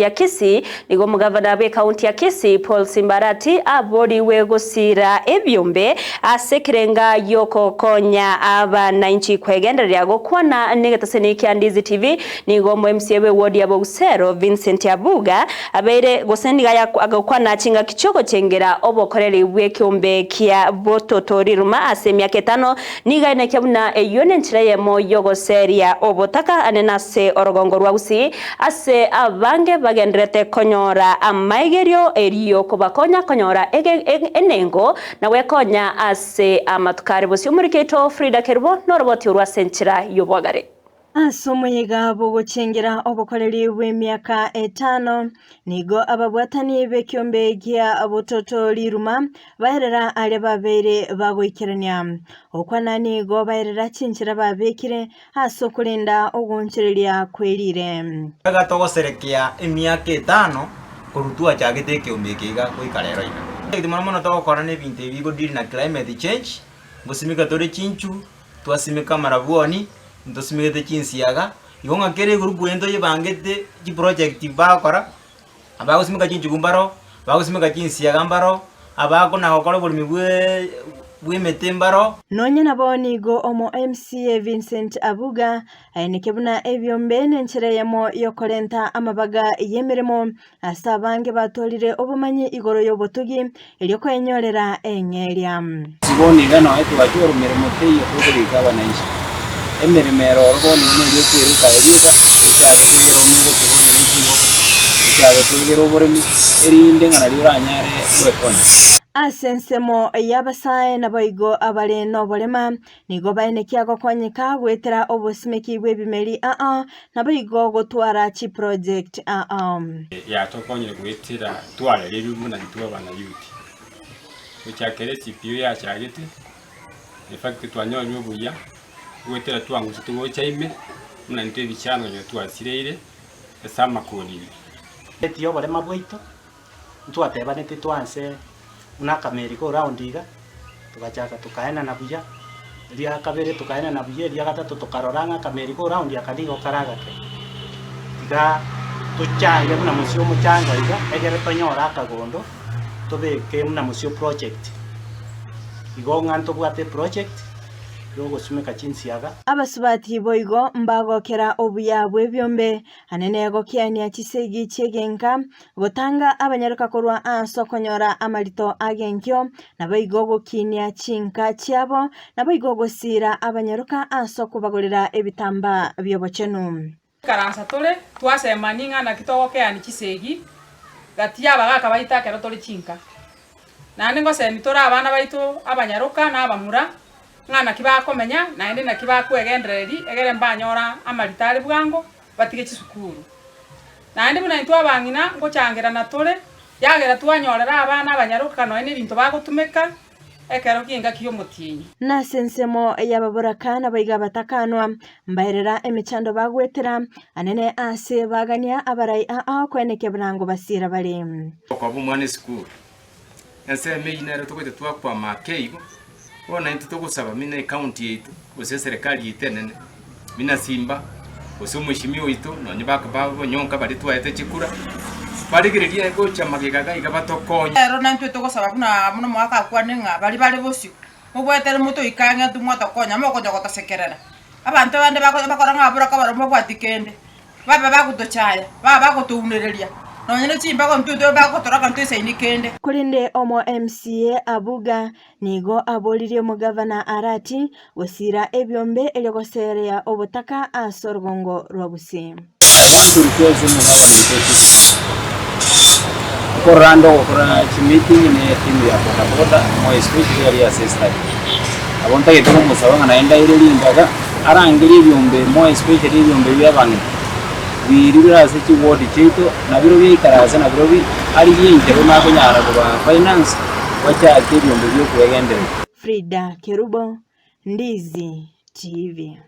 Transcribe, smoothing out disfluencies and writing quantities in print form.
ya Kisii nigo mugavana be kaunti ya Kisii Paul Simbarati aboriwe gusira ebyombe asekirenga yoko konya abananchi kwegenderera gukwana nigataseni kya Ndizi TV nigo MCA we ward ya Bogusero Vincent Abuga abeire gosendiga agakwana chinga kichoko chengera obokorere bwe kyombe kya bototoriruma asemya ketano niga ine kyabuna eyone nchiraye mo yogoseria obotaka anenase orogongo rwagusi ase abange bagendrete konyora amaigerio eriyo kubakonya konyora enengo na wekonya ase amatukari bosyo muriketo Frida Kerubo noroboti urwa senchira yobwagare asomuyiga bogochengera obukoreri bw'emyaka 5 nigo ababwatani bekyombe gya abototoriruma baherera ale babere bagoikerania okwana nigo baherera chinchira babekire asokulinda ogunchereria kwelire gatogoserekia emyaka 5 kurutua chagete kyombe kiga kuikarero ina ndimana mono togokora ne binte bigo deal na climate change gusimika tore chinchu twasimika marabuoni ndosimigete chinsiaga yonga kere grupu ento yebangete ki project bakora abagusimika chinchugumbaro bagusimika chinsiaga mbaro abako na gokora bulimi bw'emetembaro nonye nabonigo omo MCA Vincent Abuga aikebuna ebyombe nenchereyemo yokorenta amabaga yemeremo asabange batolire obumanyi igoro yobotugi elyo kwenyorera enyeria siboni gano etu bajoro meremo teyo kubirika abananchi emeremero orgoni n'ibyo kwiruka eriga cyakirero n'ubwo kubura n'ibyo cyakirero burimi erinde ngana ryuranyare wekona asensemo yabasaye naboigo abale nobolema nigo baenekia gokonyeka gwetera obusimeki bw'ebimeri naboigo gotwara chi project ya tokonyere gwetera twara rero muna ntuba bana yuti ucyakere CPU ya cyagete in fact twanyonyo buya gwetera twanguze tugocha ime muna ntwe bicyano ryo twasireire esama konini etiyo bolema bwito ntwateba nete twanse unaka meriko round iga tukachaka tukaena na buya ria kabere tukaena na buya ria gatatu tukaroranga kameriko round ya kadigo karagake tiga tuchange muna musio muchanga iga egere tonyora akagondo tobeke muna musio project igonga ntobwate project yogo sumeka chinsiaga abasubati boigo mbagokera obuya bw'ebyombe anene gokiania chisegi chegenka gotanga abanyaruka korwa ansokonyora amarito agenkyo naboigo gokinia chinka cyabo naboigo gosira abanyaruka ansokubagorera ebitamba byobochenu karansa tole twasema ninga na kitogokeani chisegi gatia bagaka baita kero tole chinka nane ngosemi tora abana baitu abanyaruka na abamura ngana kibakomenya na ende na kibakwegendereri egere mbanyora amaritari bwango batige chisukuru na ende buna ntwa bangina ngochangera na tole yagera twanyorera abana abanyaruka no ene bintu bagotumeka ekero kinga kiyo mutinyi na sensemo yababorakana baiga batakanwa mbaherera emichando bagwetera anene ase bagania abarai kweneke brango basira bali kwa bumwane school ense meinero tokote twakwa makeigo ona into togusaba mina county yetu ose serikali yitenene mina simba ose mushimiyo itu nonye bakababo nyonka bari twaete chikura barigireria ego chamagigaga igabatokonya ero nantwe togusaba kuna muno mwaka kwanenga bali bosi mubwetera muto ikanga tumwata konya moko nyogotasekerera abantu bande bakoranga abura kabaro mubwatikende baba bakutochaya baba bakutuunereria nonyene chimba ko ntuto bakotoraka ntese inikende kulinde omo MCA Abuga nigo abolirie mugavana Arati wasira ebyombe elyogosereya obutaka asorgongo rwagusi turikeze mugavana ntese korando okora meeting ne timu ya boda mo especially assistant abonta yetoko musabanga naenda ile limbaga arangiri ebyombe mo especially ebyombe by'abantu birira se ward chito na biro byikaraza na biro ari yinjero nako nyara kuba finance wacha akiri byombe byo kuyegendera Frida Kerubo, Ndizi TV.